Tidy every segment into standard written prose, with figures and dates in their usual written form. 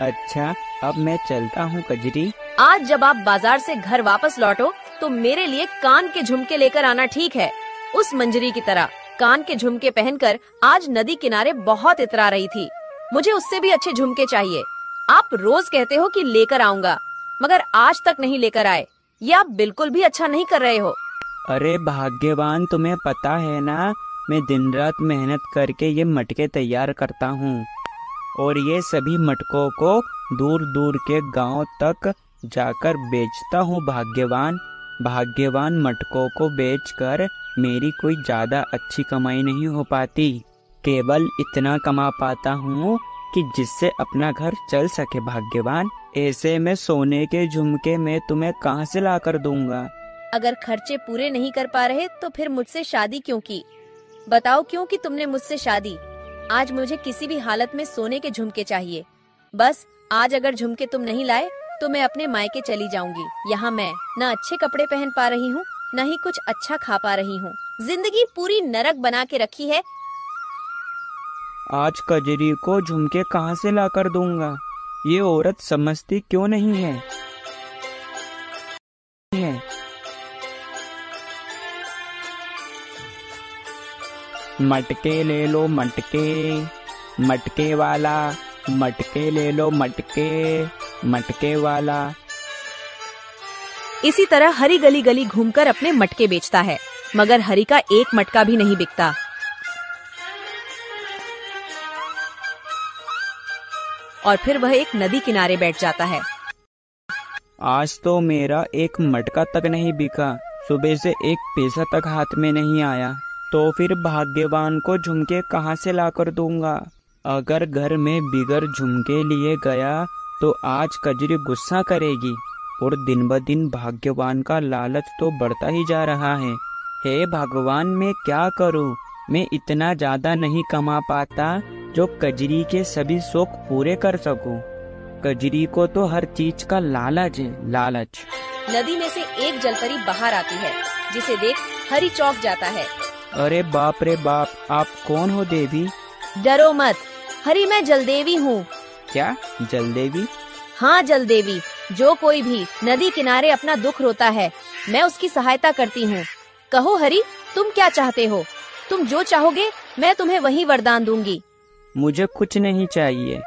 अच्छा, अब मैं चलता हूँ कजरी। आज जब आप बाजार से घर वापस लौटो तो मेरे लिए कान के झुमके लेकर आना, ठीक है? उस मंजरी की तरह कान के झुमके पहनकर आज नदी किनारे बहुत इतरा रही थी। मुझे उससे भी अच्छे झुमके चाहिए। आप रोज कहते हो कि लेकर आऊंगा, मगर आज तक नहीं लेकर आए। ये आप बिल्कुल भी अच्छा नहीं कर रहे हो। अरे भाग्यवान, तुम्हें पता है ना, मैं दिन रात मेहनत करके ये मटके तैयार करता हूँ और ये सभी मटकों को दूर दूर के गांव तक जाकर बेचता हूँ। भाग्यवान मटकों को बेचकर मेरी कोई ज्यादा अच्छी कमाई नहीं हो पाती। केवल इतना कमा पाता हूँ कि जिससे अपना घर चल सके। भाग्यवान, ऐसे में सोने के झुमके मैं तुम्हें कहाँ से ला कर दूंगा? अगर खर्चे पूरे नहीं कर पा रहे तो फिर मुझसे शादी क्यों की? बताओ क्यों की तुमने मुझसे शादी? आज मुझे किसी भी हालत में सोने के झुमके चाहिए। बस आज अगर झुमके तुम नहीं लाए तो मैं अपने मायके चली जाऊंगी। यहाँ मैं न अच्छे कपड़े पहन पा रही हूँ, न ही कुछ अच्छा खा पा रही हूँ। जिंदगी पूरी नरक बना के रखी है। आज कजरी को झुमके कहाँ से ला कर दूंगा? ये औरत समझती क्यों नहीं है? मटके ले लो मटके वाला, मटके ले लो मटके वाला। इसी तरह हरी गली गली घूमकर अपने मटके बेचता है, मगर हरी का एक मटका भी नहीं बिकता। और फिर वह एक नदी किनारे बैठ जाता है। आज तो मेरा एक मटका तक नहीं बिका, सुबह से एक पैसा तक हाथ में नहीं आया, तो फिर भाग्यवान को झुमके कहाँ से ला कर दूंगा? अगर घर में बिगर झुमके लिए गया तो आज कजरी गुस्सा करेगी और दिन ब दिन भाग्यवान का लालच तो बढ़ता ही जा रहा है। हे भगवान, मैं क्या करूं? मैं इतना ज्यादा नहीं कमा पाता जो कजरी के सभी शौक पूरे कर सकूं। कजरी को तो हर चीज का लालच है, लालच। नदी में से एक जलपरी बाहर आती है, जिसे देख हरी चौंक जाता है। अरे बाप रे बाप, आप कौन हो देवी? डरो मत हरी, मैं जलदेवी हूँ। क्या जलदेवी? हाँ जलदेवी। जो कोई भी नदी किनारे अपना दुख रोता है, मैं उसकी सहायता करती हूँ। कहो हरी, तुम क्या चाहते हो? तुम जो चाहोगे मैं तुम्हें वही वरदान दूंगी। मुझे कुछ नहीं चाहिए,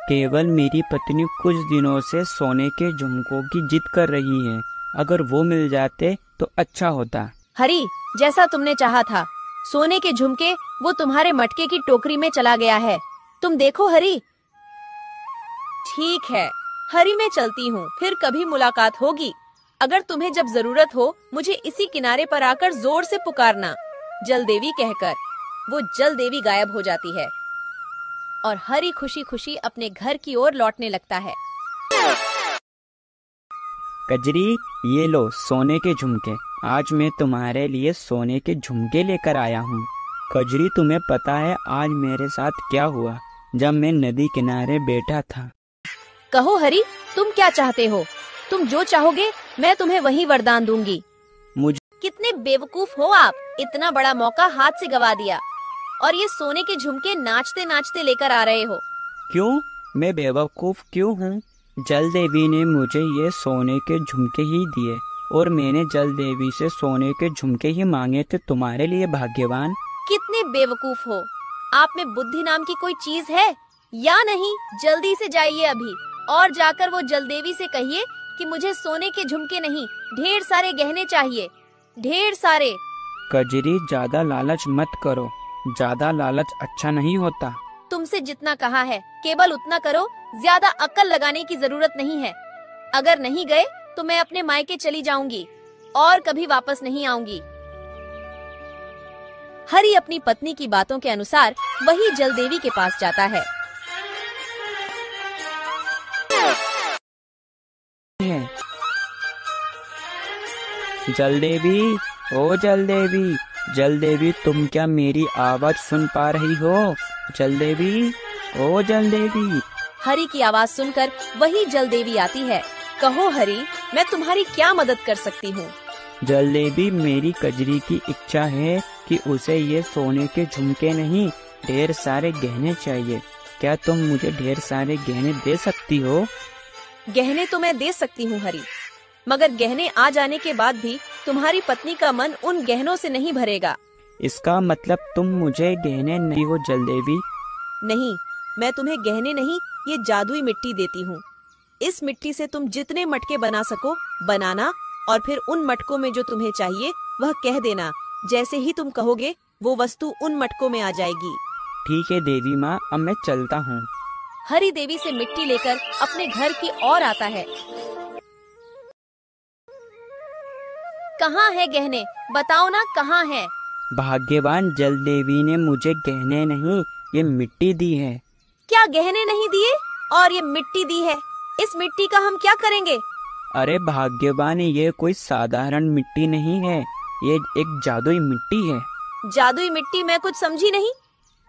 केवल मेरी पत्नी कुछ दिनों से सोने के झुमकों की जिद कर रही है। अगर वो मिल जाते तो अच्छा होता। हरी, जैसा तुमने चाहा था, सोने के झुमके वो तुम्हारे मटके की टोकरी में चला गया है। तुम देखो हरी। ठीक है हरी, मैं चलती हूँ, फिर कभी मुलाकात होगी। अगर तुम्हें जब जरूरत हो मुझे इसी किनारे पर आकर जोर से पुकारना। जलदेवी कहकर वो जलदेवी गायब हो जाती है और हरी खुशी खुशी अपने घर की ओर लौटने लगता है। कजरी, ये लो सोने के झुमके। आज मैं तुम्हारे लिए सोने के झुमके लेकर आया हूँ। कजरी, तुम्हें पता है आज मेरे साथ क्या हुआ जब मैं नदी किनारे बैठा था? कहो हरी, तुम क्या चाहते हो? तुम जो चाहोगे मैं तुम्हें वही वरदान दूंगी। मुझे कितने बेवकूफ हो आप, इतना बड़ा मौका हाथ से गवा दिया और ये सोने के झुमके नाचते नाचते लेकर आ रहे हो। क्यों? मैं बेवकूफ क्यों हूँ? जल देवी ने मुझे ये सोने के झुमके ही दिए और मैंने जल देवी से सोने के झुमके ही मांगे थे तुम्हारे लिए। भाग्यवान, कितने बेवकूफ हो। आप में बुद्धि नाम की कोई चीज है या नहीं? जल्दी से जाइए अभी और जाकर वो जलदेवी से कहिए कि मुझे सोने के झुमके नहीं, ढेर सारे गहने चाहिए, ढेर सारे। कजरी, ज्यादा लालच मत करो, ज्यादा लालच अच्छा नहीं होता। तुमसे जितना कहा है केवल उतना करो, ज्यादा अक्ल लगाने की जरूरत नहीं है। अगर नहीं गए तो मैं अपने मायके चली जाऊंगी और कभी वापस नहीं आऊंगी। हरी अपनी पत्नी की बातों के अनुसार वही जलदेवी के पास जाता है। जलदेवी, ओ जलदेवी, जलदेवी, तुम क्या मेरी आवाज सुन पा रही हो? जलदेवी, ओ जलदेवी। हरी की आवाज सुनकर वही जलदेवी आती है। कहो हरी, मैं तुम्हारी क्या मदद कर सकती हूँ? जलदेवी, मेरी कजरी की इच्छा है कि उसे ये सोने के झुमके नहीं, ढेर सारे गहने चाहिए। क्या तुम मुझे ढेर सारे गहने दे सकती हो? गहने तो मैं दे सकती हूँ हरी, मगर गहने आ जाने के बाद भी तुम्हारी पत्नी का मन उन गहनों से नहीं भरेगा। इसका मतलब तुम मुझे गहने नहीं हो जलदेवी? नहीं, मैं तुम्हें गहने नहीं, ये जादुई मिट्टी देती हूँ। इस मिट्टी से तुम जितने मटके बना सको बनाना, और फिर उन मटकों में जो तुम्हें चाहिए वह कह देना। जैसे ही तुम कहोगे वो वस्तु उन मटकों में आ जाएगी। ठीक है देवी माँ, अब मैं चलता हूँ। हरी देवी से मिट्टी लेकर अपने घर की ओर आता है। कहाँ है गहने? बताओ ना, कहाँ है? भाग्यवान जल देवी ने मुझे गहने नहीं, ये मिट्टी दी है। क्या गहने नहीं दिए और ये मिट्टी दी है? इस मिट्टी का हम क्या करेंगे? अरे भाग्यवान, ये कोई साधारण मिट्टी नहीं है, ये एक जादुई मिट्टी है। जादुई मिट्टी? मैं कुछ समझी नहीं।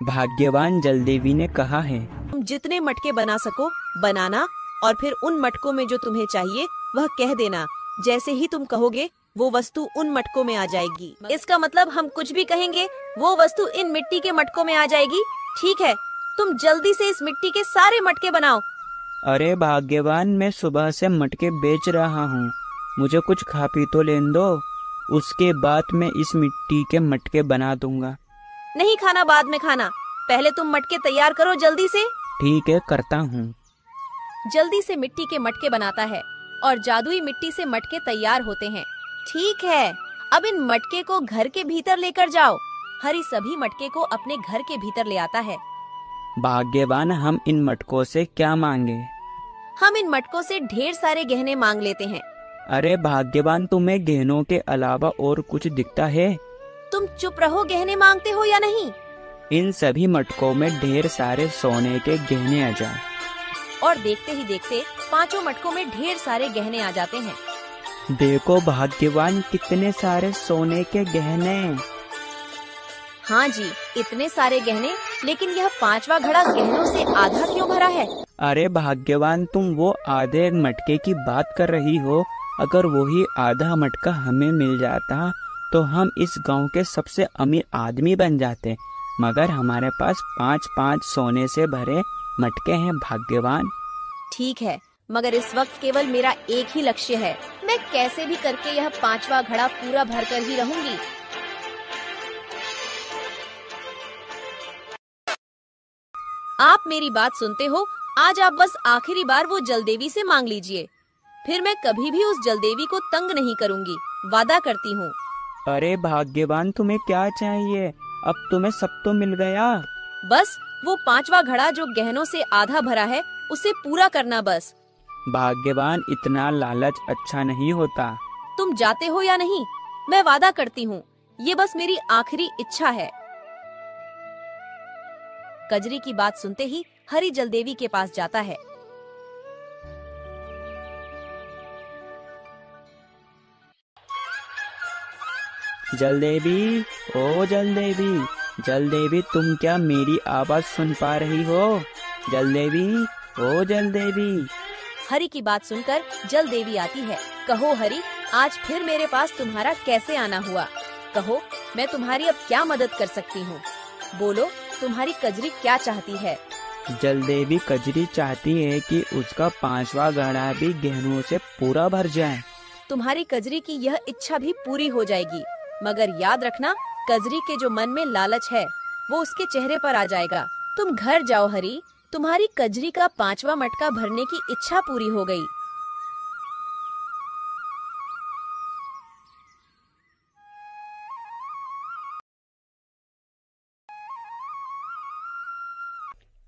भाग्यवान जल देवी ने कहा है, तुम जितने मटके बना सको बनाना, और फिर उन मटकों में जो तुम्हें चाहिए वह कह देना। जैसे ही तुम कहोगे वो वस्तु उन मटकों में आ जाएगी। इसका मतलब हम कुछ भी कहेंगे वो वस्तु इन मिट्टी के मटकों में आ जाएगी। ठीक है, तुम जल्दी से इस मिट्टी के सारे मटके बनाओ। अरे भाग्यवान, मैं सुबह से मटके बेच रहा हूँ, मुझे कुछ खा पी तो लेने दो, उसके बाद मैं इस मिट्टी के मटके बना दूंगा। नहीं खाना, बाद में खाना, पहले तुम मटके तैयार करो जल्दी से। ठीक है, करता हूँ। जल्दी से मिट्टी के मटके बनाता है और जादुई मिट्टी से मटके तैयार होते हैं। ठीक है, अब इन मटके को घर के भीतर लेकर जाओ। हरी सभी मटके को अपने घर के भीतर ले आता है। भाग्यवान, हम इन मटकों से क्या मांगे? हम इन मटकों से ढेर सारे गहने मांग लेते हैं। अरे भाग्यवान, तुम्हें गहनों के अलावा और कुछ दिखता है? तुम चुप रहो, गहने मांगते हो या नहीं? इन सभी मटकों में ढेर सारे सोने के गहने आ जाए। और देखते ही देखते पांचों मटकों में ढेर सारे गहने आ जाते हैं। देखो भाग्यवान, कितने सारे सोने के गहने। हाँ जी, इतने सारे गहने, लेकिन यह पांचवा घड़ा गहनों से आधा क्यों भरा है? अरे भाग्यवान, तुम वो आधे मटके की बात कर रही हो। अगर वही आधा मटका हमें मिल जाता तो हम इस गांव के सबसे अमीर आदमी बन जाते, मगर हमारे पास 5-5 सोने से भरे मटके हैं भाग्यवान। ठीक है, मगर इस वक्त केवल मेरा एक ही लक्ष्य है। मैं कैसे भी करके यह पांचवा घड़ा पूरा भरकर ही रहूंगी। आप मेरी बात सुनते हो? आज आप बस आखिरी बार वो जलदेवी से मांग लीजिए, फिर मैं कभी भी उस जलदेवी को तंग नहीं करूंगी, वादा करती हूँ। अरे भाग्यवान, तुम्हें क्या चाहिए? अब तुम्हें सब तो मिल गया। बस वो पांचवा घड़ा जो गहनों से आधा भरा है उसे पूरा करना बस। भाग्यवान, इतना लालच अच्छा नहीं होता। तुम जाते हो या नहीं? मैं वादा करती हूँ, ये बस मेरी आखिरी इच्छा है। कजरी की बात सुनते ही हरी जलदेवी के पास जाता है। जलदेवी, ओ जलदेवी, जलदेवी, तुम क्या मेरी आवाज सुन पा रही हो? जलदेवी, ओ जलदेवी। हरी की बात सुनकर जलदेवी आती है। कहो हरी, आज फिर मेरे पास तुम्हारा कैसे आना हुआ? कहो, मैं तुम्हारी अब क्या मदद कर सकती हूँ? बोलो, तुम्हारी कजरी क्या चाहती है? जलदेवी, कजरी चाहती है कि उसका पांचवा घड़ा भी गहनों से पूरा भर जाए। तुम्हारी कजरी की यह इच्छा भी पूरी हो जाएगी, मगर याद रखना, कजरी के जो मन में लालच है वो उसके चेहरे पर आ जाएगा। तुम घर जाओ हरी, तुम्हारी कजरी का पांचवा मटका भरने की इच्छा पूरी हो गई।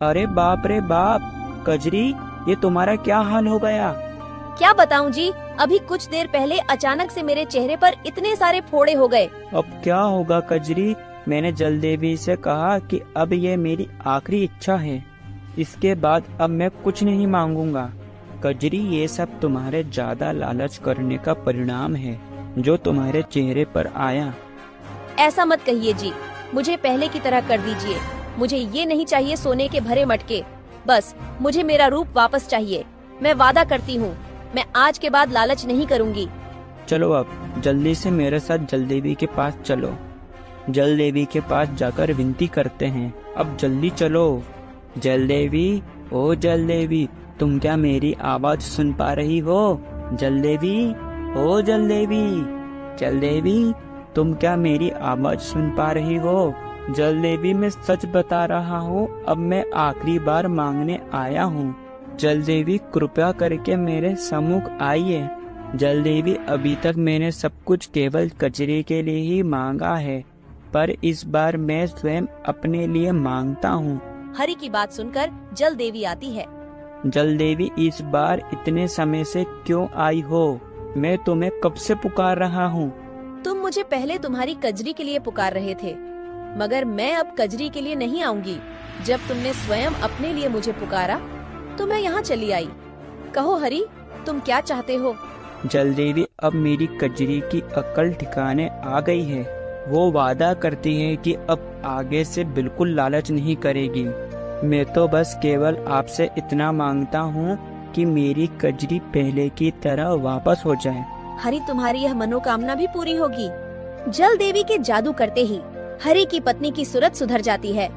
अरे बाप रे बाप, कजरी, ये तुम्हारा क्या हाल हो गया? क्या बताऊं जी, अभी कुछ देर पहले अचानक से मेरे चेहरे पर इतने सारे फोड़े हो गए। अब क्या होगा कजरी? मैंने जलदेवी से कहा कि अब ये मेरी आखिरी इच्छा है, इसके बाद अब मैं कुछ नहीं मांगूंगा। कजरी, ये सब तुम्हारे ज्यादा लालच करने का परिणाम है जो तुम्हारे चेहरे पर आया। ऐसा मत कहिए जी, मुझे पहले की तरह कर दीजिए। मुझे ये नहीं चाहिए सोने के भरे मटके, बस मुझे मेरा रूप वापस चाहिए। मैं वादा करती हूँ, मैं आज के बाद लालच नहीं करूँगी। चलो अब जल्दी से मेरे साथ जलदेवी के पास चलो। जलदेवी के पास जाकर विनती करते हैं, अब जल्दी चलो। जल देवी, ओ जल देवी, तुम क्या मेरी आवाज सुन पा रही हो? जल देवी, ओ जल देवी, जल देवी, तुम क्या मेरी आवाज सुन पा रही हो? जल देवी, मैं सच बता रहा हूँ, अब मैं आखिरी बार मांगने आया हूँ। जल देवी, कृपया करके मेरे सम्मुख आइए। जल देवी, अभी तक मैंने सब कुछ केवल कचरे के लिए ही मांगा है, पर इस बार मैं स्वयं अपने लिए मांगता हूँ। हरि की बात सुनकर जल देवी आती है। जल देवी, इस बार इतने समय से क्यों आई हो? मैं तुम्हें कब से पुकार रहा हूँ। तुम मुझे पहले तुम्हारी कजरी के लिए पुकार रहे थे, मगर मैं अब कजरी के लिए नहीं आऊंगी। जब तुमने स्वयं अपने लिए मुझे पुकारा तो मैं यहाँ चली आई। कहो हरि, तुम क्या चाहते हो? जल देवी, अब मेरी कजरी की अक्ल ठिकाने आ गई है। वो वादा करती है कि अब आगे से बिल्कुल लालच नहीं करेगी। मैं तो बस केवल आपसे इतना मांगता हूँ कि मेरी कजरी पहले की तरह वापस हो जाए। हरि, तुम्हारी यह मनोकामना भी पूरी होगी। जल देवी के जादू करते ही हरि की पत्नी की सूरत सुधर जाती है।